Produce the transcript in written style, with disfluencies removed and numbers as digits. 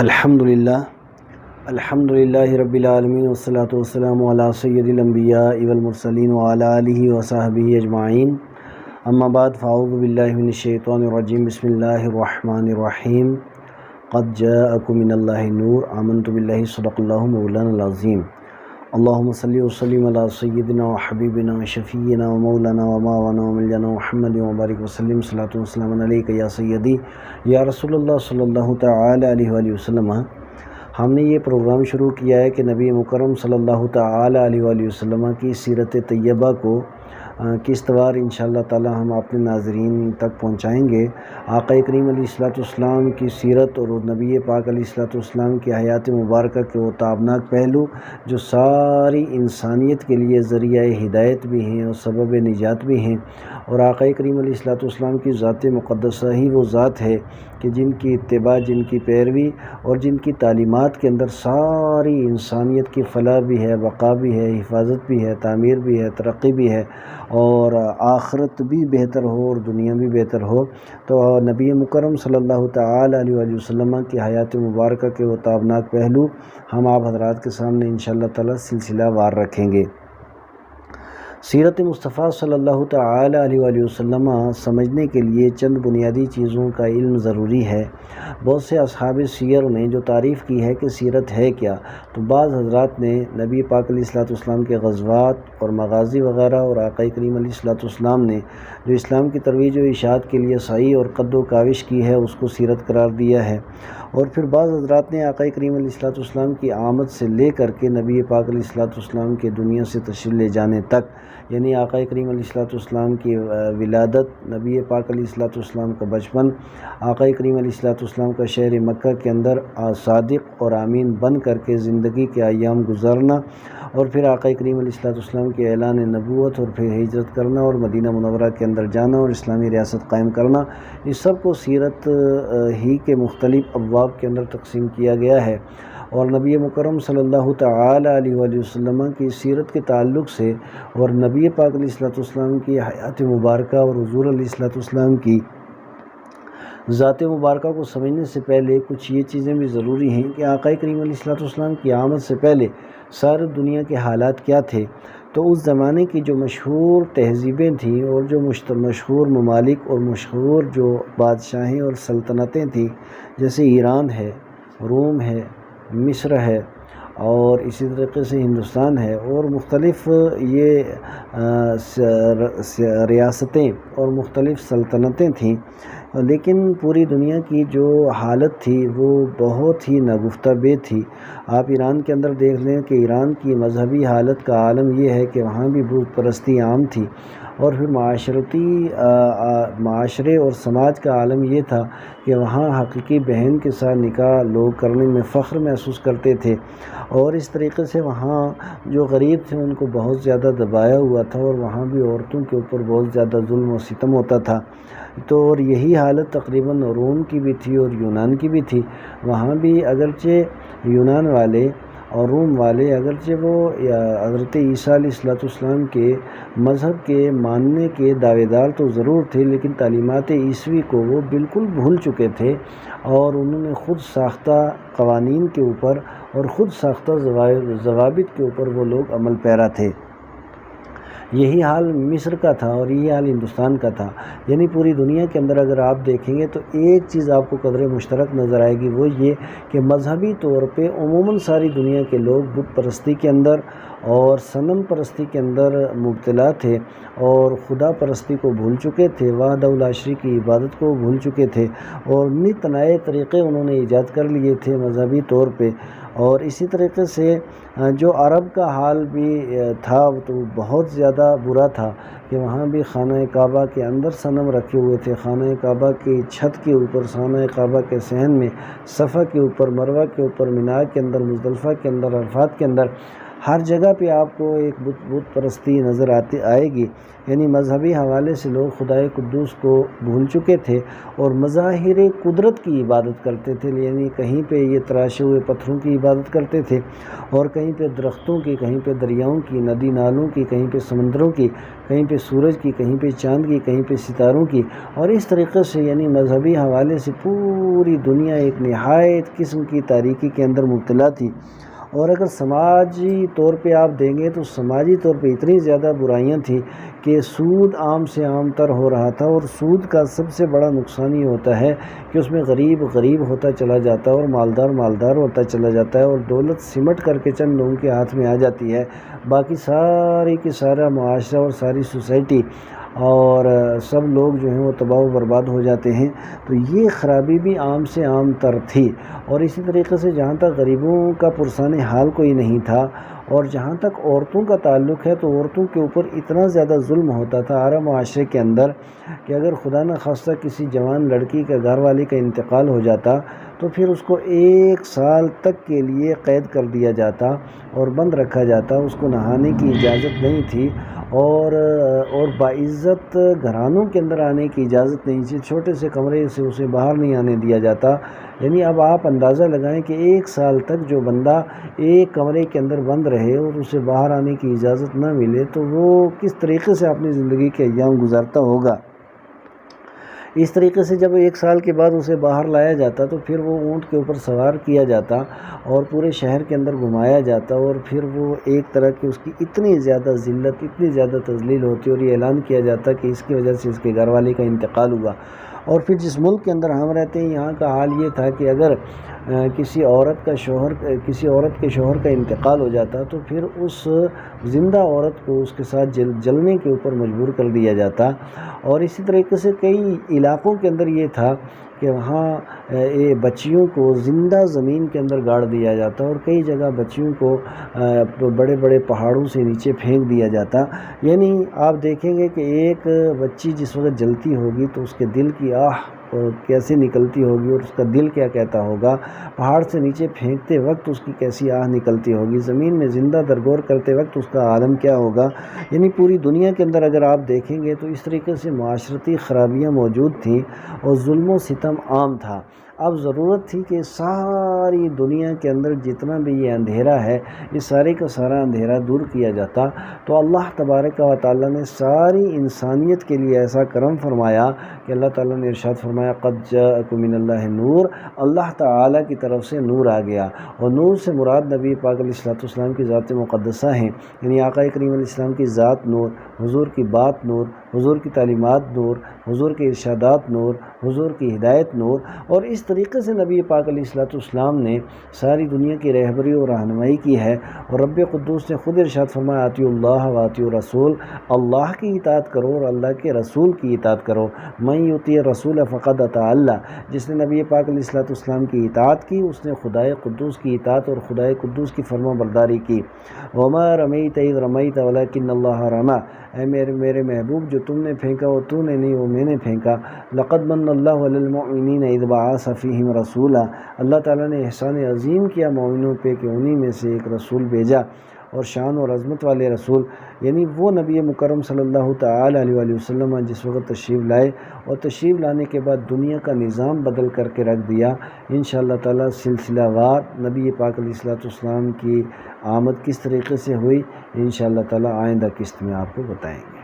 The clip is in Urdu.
الحمدللہ رب العالمین والصلاة والسلام علی سید الانبیاء والمرسلین وعلی آلہ وصحبہ اجمعین، اما بعد فاعوذ باللہ من الشیطان الرجیم، بسم اللہ الرحمن الرحیم۔ قد جاءکم من اللہ نور، آمنت باللہ، صدق اللہ مولانا العظیم۔ اللہم صلی وسلم علی سیدنا و حبیبنا و شفیعنا و مولانا و ماونا و ملجنا محمد مبارک وسلم، صلاۃ و سلام علیک یا سیدی یا رسول اللہ صلی اللہ تعالی علیہ وآلہ وسلم۔ ہم نے یہ پروگرام شروع کیا ہے کہ نبی مکرم صلی اللہ تعالی علیہ وآلہ وسلم کی سیرت طیبہ کو کس طرح انشاءاللہ تعالی ہم اپنے ناظرین تک پہنچائیں گے۔ آقا کریم علیہ الصلوۃ والسلام کی سیرت اور نبی پاک علیہ الصلوۃ والسلام کی حیات مبارکہ کے وہ تابناک پہلو جو ساری انسانیت کے لیے ذریعہ ہدایت بھی ہیں اور سبب نجات بھی ہیں، اور آقا کریم علیہ الصلوۃ والسلام کی ذات مقدسہ ہی وہ ذات ہے کہ جن کی اتباع، جن کی پیروی اور جن کی تعلیمات کے اندر ساری انسانیت کی فلاح بھی ہے، بقا بھی ہے، حفاظت بھی ہے، تعمیر بھی ہے، ترقی بھی ہے، اور آخرت بھی بہتر ہو اور دنیا بھی بہتر ہو۔ تو نبی مکرم صلی اللہ تعالی علیہ وآلہ وسلم کی حیات مبارکہ کے وہ تابناک پہلو ہم آپ حضرات کے سامنے انشاءاللہ تعالی سلسلہ وار رکھیں گے۔ سیرت مصطفیٰ صلی اللہ تعالی علیہ وآلہ وسلم سمجھنے کے لیے چند بنیادی چیزوں کا علم ضروری ہے۔ بہت سے اصحاب سیر نے جو تعریف کی ہے کہ سیرت ہے کیا، تو بعض حضرات نے نبی پاک علیہ الصلوۃ والسلام کے غزوات اور مغازی وغیرہ، اور آقا کریم علیہ الصلوۃ والسلام نے جو اسلام کی ترویج و اشاعت کے لیے سعی اور قد و کاوش کی ہے اس کو سیرت قرار دیا ہے۔ اور پھر بعض حضرات نے آقا کریم علیہ الصلوۃ والسلام کی آمد سے لے کر کے نبی پاک علیہ الصلوۃ والسلام کے دنیا سے تشریف لے جانے تک، یعنی آقا کریم علیہ الصلوۃ والسلام کی ولادت، نبی پاک علیہ الصلوۃ والسلام کا بچپن، آقا کریم علیہ الصلوۃ والسلام کا شہر مکہ کے اندر صادق اور امین بن کر کے زندگی کے ایام گزارنا، اور پھر آقا کریم علیہ الصلوۃ والسلام کے اعلان نبوت، اور پھر ہجرت کرنا اور مدینہ منورہ کے اندر جانا اور اسلامی ریاست قائم کرنا، اس سب کو سیرت ہی کے مختلف ابواب کے اندر تقسیم کیا گیا ہے۔ اور نبی مکرم صلی اللہ تعالی علیہ وآلہ وسلم کی سیرت کے تعلق سے اور نبی پاک علیہ الصلوۃ والسلام کی حیات مبارکہ اور حضور علیہ الصلوۃ والسلام کی ذات مبارکہ کو سمجھنے سے پہلے کچھ یہ چیزیں بھی ضروری ہیں کہ آقا کریم علیہ الصلوۃ والسلام کی آمد سے پہلے ساری دنیا کے حالات کیا تھے۔ تو اس زمانے کی جو مشہور تہذیبیں تھیں اور جو مشہور ممالک اور مشہور جو بادشاہیں اور سلطنتیں تھیں، جیسے ایران ہے، روم ہے، مصر ہے، اور اسی طریقے سے ہندوستان ہے، اور مختلف یہ ریاستیں اور مختلف سلطنتیں تھیں، لیکن پوری دنیا کی جو حالت تھی وہ بہت ہی ناگفتہ بے تھی۔ آپ ایران کے اندر دیکھ لیں کہ ایران کی مذہبی حالت کا عالم یہ ہے کہ وہاں بھی بت پرستی عام تھی، اور پھر معاشرے اور سماج کا عالم یہ تھا کہ وہاں حقیقی بہن کے ساتھ نکاح لوگ کرنے میں فخر محسوس کرتے تھے، اور اس طریقے سے وہاں جو غریب تھے ان کو بہت زیادہ دبایا ہوا تھا، اور وہاں بھی عورتوں کے اوپر بہت زیادہ ظلم و ستم ہوتا تھا۔ تو اور یہی حالت تقریباً روم کی بھی تھی اور یونان کی بھی تھی۔ وہاں بھی اگرچہ یونان والے اور روم والے اگرچہ وہ حضرت عیسیٰ علیہ الصلوۃ والسلام کے مذہب کے ماننے کے دعوے دار تو ضرور تھے، لیکن تعلیمات عیسوی کو وہ بالکل بھول چکے تھے، اور انہوں نے خود ساختہ قوانین کے اوپر اور خود ساختہ ضوابط کے اوپر وہ لوگ عمل پیرا تھے۔ یہی حال مصر کا تھا اور یہی حال ہندوستان کا تھا۔ یعنی پوری دنیا کے اندر اگر آپ دیکھیں گے تو ایک چیز آپ کو قدر مشترک نظر آئے گی، وہ یہ کہ مذہبی طور پہ عموماً ساری دنیا کے لوگ بت پرستی کے اندر اور صنم پرستی کے اندر مبتلا تھے، اور خدا پرستی کو بھول چکے تھے، وحدہ لا شریک کی عبادت کو بھول چکے تھے، اور نت نئے طریقے انہوں نے ایجاد کر لیے تھے مذہبی طور پہ۔ اور اسی طریقے سے جو عرب کا حال بھی تھا تو بہت زیادہ برا تھا کہ وہاں بھی خانہ کعبہ کے اندر صنم رکھے ہوئے تھے، خانہ کعبہ کی چھت کے اوپر، خانہ کعبہ کے صحن میں، صفا کے اوپر، مروہ کے اوپر، مینا کے اندر، مزدلفہ کے اندر، عرفات کے اندر، ہر جگہ پہ آپ کو ایک بت پرستی نظر آئے گی، یعنی مذہبی حوالے سے لوگ خدائے قدوس کو بھول چکے تھے اور مظاہر قدرت کی عبادت کرتے تھے، یعنی کہیں پہ یہ تراشے ہوئے پتھروں کی عبادت کرتے تھے اور کہیں پہ درختوں کی، کہیں پہ دریاؤں کی، ندی نالوں کی، کہیں پہ سمندروں کی، کہیں پہ سورج کی، کہیں پہ چاند کی، کہیں پہ ستاروں کی، اور اس طریقے سے یعنی مذہبی حوالے سے پوری دنیا ایک نہایت قسم کی تاریکی کے اندر مبتلا تھی۔ اور اگر سماجی طور پہ آپ دیں گے تو سماجی طور پہ اتنی زیادہ برائیاں تھیں کہ سود عام سے عام تر ہو رہا تھا، اور سود کا سب سے بڑا نقصان یہ ہوتا ہے کہ اس میں غریب غریب ہوتا چلا جاتا ہے اور مالدار مالدار ہوتا چلا جاتا ہے، اور دولت سمٹ کر کے چند لوگوں کے ہاتھ میں آ جاتی ہے، باقی ساری کی سارا معاشرہ اور ساری سوسائٹی اور سب لوگ جو ہیں وہ تباہ و برباد ہو جاتے ہیں۔ تو یہ خرابی بھی عام سے عام تر تھی۔ اور اسی طریقے سے جہاں تک غریبوں کا پرسان حال کوئی نہیں تھا، اور جہاں تک عورتوں کا تعلق ہے تو عورتوں کے اوپر اتنا زیادہ ظلم ہوتا تھا عرب معاشرے کے اندر کہ اگر خدا نہ خواستہ کسی جوان لڑکی کا گھر والی کا انتقال ہو جاتا تو پھر اس کو 1 سال تک کے لیے قید کر دیا جاتا اور بند رکھا جاتا، اس کو نہانے کی اجازت نہیں تھی، اور باعزت گھرانوں کے اندر آنے کی اجازت نہیں تھی، چھوٹے سے کمرے سے اسے باہر نہیں آنے دیا جاتا۔ یعنی اب آپ اندازہ لگائیں کہ 1 سال تک جو بندہ ایک کمرے کے اندر بند رہے اور اسے باہر آنے کی اجازت نہ ملے تو وہ کس طریقے سے اپنی زندگی کے ایام گزارتا ہوگا۔ اس طریقے سے جب 1 سال کے بعد اسے باہر لایا جاتا تو پھر وہ اونٹ کے اوپر سوار کیا جاتا اور پورے شہر کے اندر گھمایا جاتا، اور پھر وہ ایک طرح کی اس کی اتنی زیادہ ذلت، اتنی زیادہ تذلیل ہوتی اور یہ اعلان کیا جاتا کہ اس کی وجہ سے اس کے گھر والے کا انتقال ہوا۔ اور پھر جس ملک کے اندر ہم رہتے ہیں یہاں کا حال یہ تھا کہ اگر کسی عورت کے شوہر کا انتقال ہو جاتا تو پھر اس زندہ عورت کو اس کے ساتھ جلنے کے اوپر مجبور کر دیا جاتا۔ اور اسی طریقے سے کئی علاقوں کے اندر یہ تھا کہ وہاں بچیوں کو زندہ زمین کے اندر گاڑ دیا جاتا، اور کئی جگہ بچیوں کو بڑے بڑے پہاڑوں سے نیچے پھینک دیا جاتا۔ یعنی آپ دیکھیں گے کہ ایک بچی جس وقت جلتی ہوگی تو اس کے دل کی آہ کیسے نکلتی ہوگی اور اس کا دل کیا کہتا ہوگا، پہاڑ سے نیچے پھینکتے وقت اس کی کیسی آہ نکلتی ہوگی، زمین میں زندہ درگور کرتے وقت اس کا عالم کیا ہوگا۔ یعنی پوری دنیا کے اندر اگر آپ دیکھیں گے تو اس طریقے سے معاشرتی خرابیاں موجود تھیں اور ظلم و ستم عام تھا۔ اب ضرورت تھی کہ ساری دنیا کے اندر جتنا بھی یہ اندھیرا ہے یہ سارے کا سارا اندھیرا دور کیا جاتا، تو اللہ تبارک و تعالیٰ نے ساری انسانیت کے لیے ایسا کرم فرمایا کہ اللہ تعالیٰ نے ارشاد فرمایا قد جاءکم من اللہ نور، اللہ تعالیٰ کی طرف سے نور آ گیا، اور نور سے مراد نبی پاک علیہ السلام کی ذات مقدسہ ہیں، یعنی آقا کریم علیہ السلام کی ذات نور، حضور کی بات نور، حضور کی تعلیمات نور، حضور کے ارشادات نور، حضور کی ہدایت نور۔ اور اس طریقے سے نبی پاک علیہ السلام نے ساری دنیا کی رہبری اور رہنمائی کی ہے، اور رب قدوس نے خود ارشاد فرمایا اطیعوا اللہ و اطیعوا الرسول، اللہ کی اطاعت کرو اور اللہ کے رسول کی اطاعت کرو، من یطیع الرسول فقد اطاع اللہ، جس نے نبی پاک علیہ السلام کی اطاعت کی اس نے خدائے قدوس کی اطاعت اور خدائے قدوس کی فرما برداری کی۔ وما رمیت اذ رمیت ولکن اللہ رمی، اے میرے محبوب جو تم نے پھینکا وہ تو نے نہیں وہ میں نے پھینکا۔ لقد من اللہ علی المؤمنین اذ بعث فیہم رسولا، اللہ تعالیٰ نے احسان عظیم کیا مومنوں پہ کہ انہی میں سے ایک رسول بھیجا، اور شان اور عظمت والے رسول یعنی وہ نبی مکرم صلی اللہ تعالی علیہ وآلہ وسلم جس وقت تشریف لائے، اور تشریف لانے کے بعد دنیا کا نظام بدل کر کے رکھ دیا۔ انشاءاللہ تعالیٰ سلسلہ وار نبی پاک علیہ السلام کی آمد کس طریقے سے ہوئی انشاءاللہ تعالیٰ آئندہ قسط میں آپ کو بتائیں گے۔